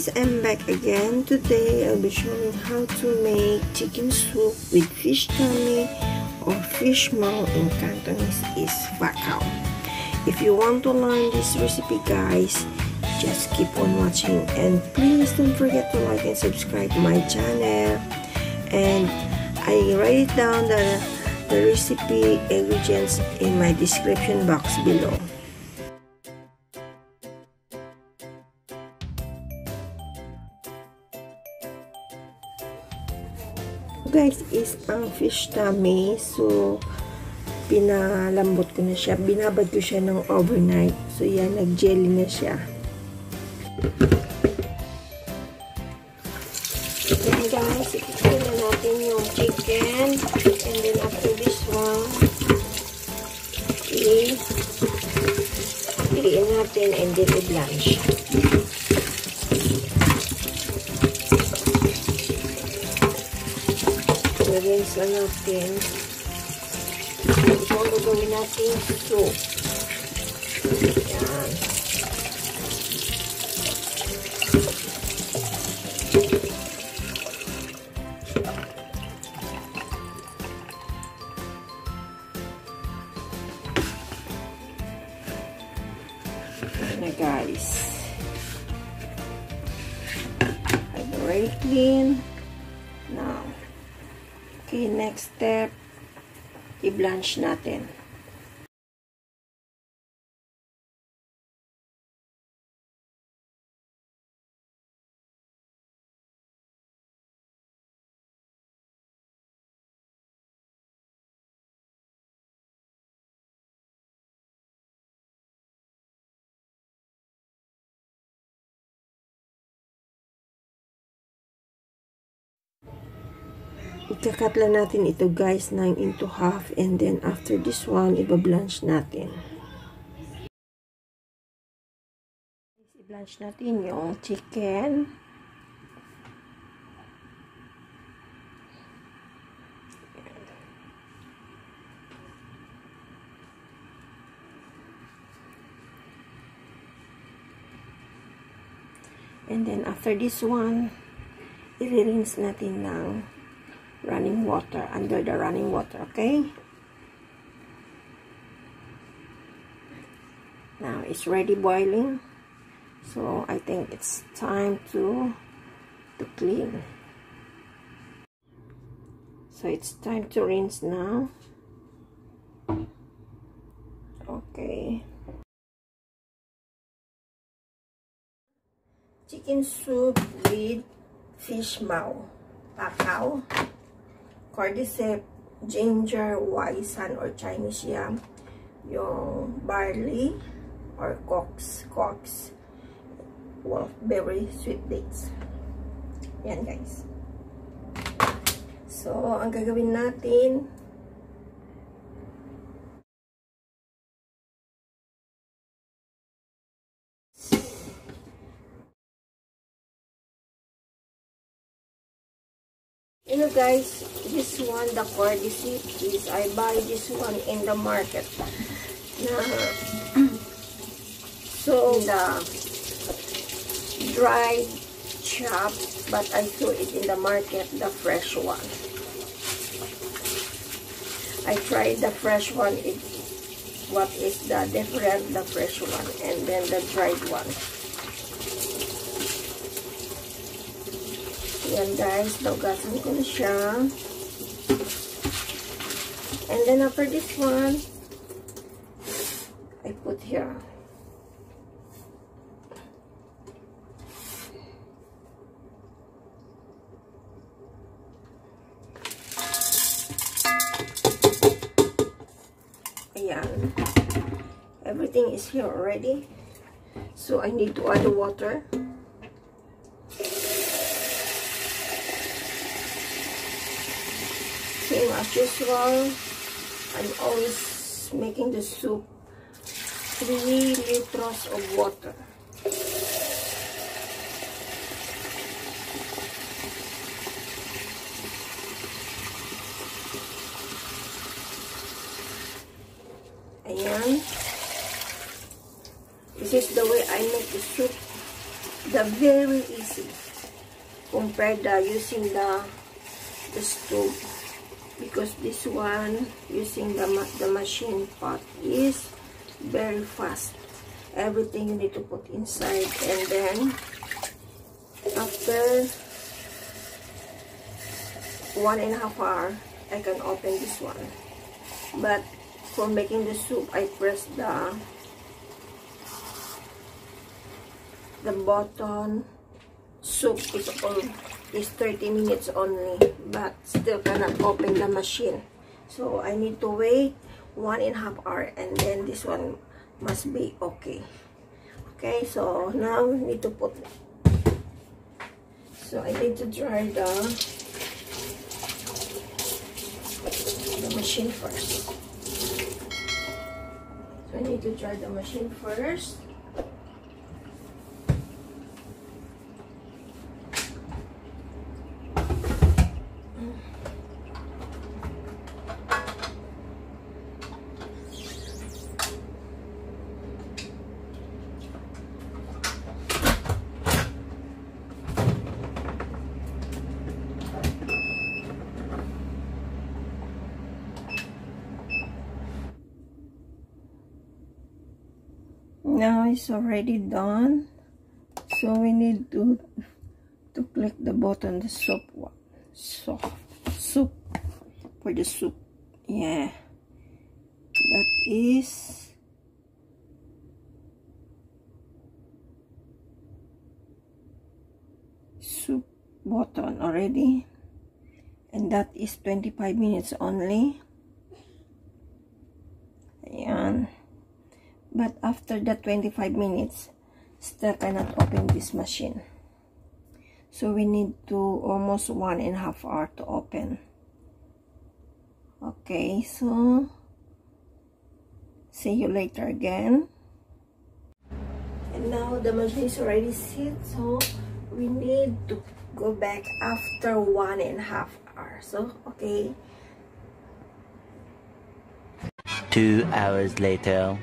guys, I'm back again. Today I'll be showing how to make chicken soup with fish tummy or fish maw. In Cantonese is bacao. If you want to learn this recipe guys, just keep on watching and please don't forget to like and subscribe my channel. And I write down the recipe ingredients in my description box below. Guys, is ang fish tummy. So, pinalambot ko na siya. Binabad ko siya ng overnight. So, yan, nag-jelly na siya. Then guys, ipipin na natin yung chicken. And then after this one, piliin natin and then i-blanch. Rinse na natin. Ito ang gagawin natin soup. Yan. Yan na guys. I've already cleaned. Now, okay, next step, i-blanch natin. Ikakatla natin ito guys, 9 into half, and then after this one, iba-blanch natin. I-blanch natin yung chicken. And then after this one, i-rinse natin ng running water, under the running water, okay? Now it's ready boiling, so I think it's time to clean. So it's time to rinse now. Okay. Chicken soup with fish maw, bacao, cordyceps, ginger, waisan or Chinese yam, yung barley or cocks, wolfberry, sweet dates. Yan guys. So, ang gagawin natin, you know guys, this one, the cordyceps, is I buy this one in the market. So the dried chop, but I saw it in the market, the fresh one. I tried the fresh one. What is the different? The fresh one and then the dried one. Yan guys, naugasan ko na siya. And then after this one, I put here. Ayan. Everything is here already. So I need to add the water. Same as usual, I'm always making the soup 3 liters of water. Ayan. This is the way I make the soup. The a very easy compared to using the stove, because this one using the machine pot is very fast. Everything you need to put inside, and then after 1.5 hours I can open this one. But for making the soup, I press the button. Soup is 30 minutes only, but still cannot open the machine. So I need to wait 1.5 hours, and then this one must be okay. Okay, so now we need to put, so I need to dry the machine first. So I need to dry the machine first. Now it's already done, so we need to click the button, the soup for the soup. Yeah, that is soup button already, and that is 25 minutes only. Ayan. But after that 25 minutes, still cannot open this machine. So we need to almost 1.5 hours to open. Okay, so see you later again. And now the machine is already set, so we need to go back after 1.5 hours. So okay. 2 hours later.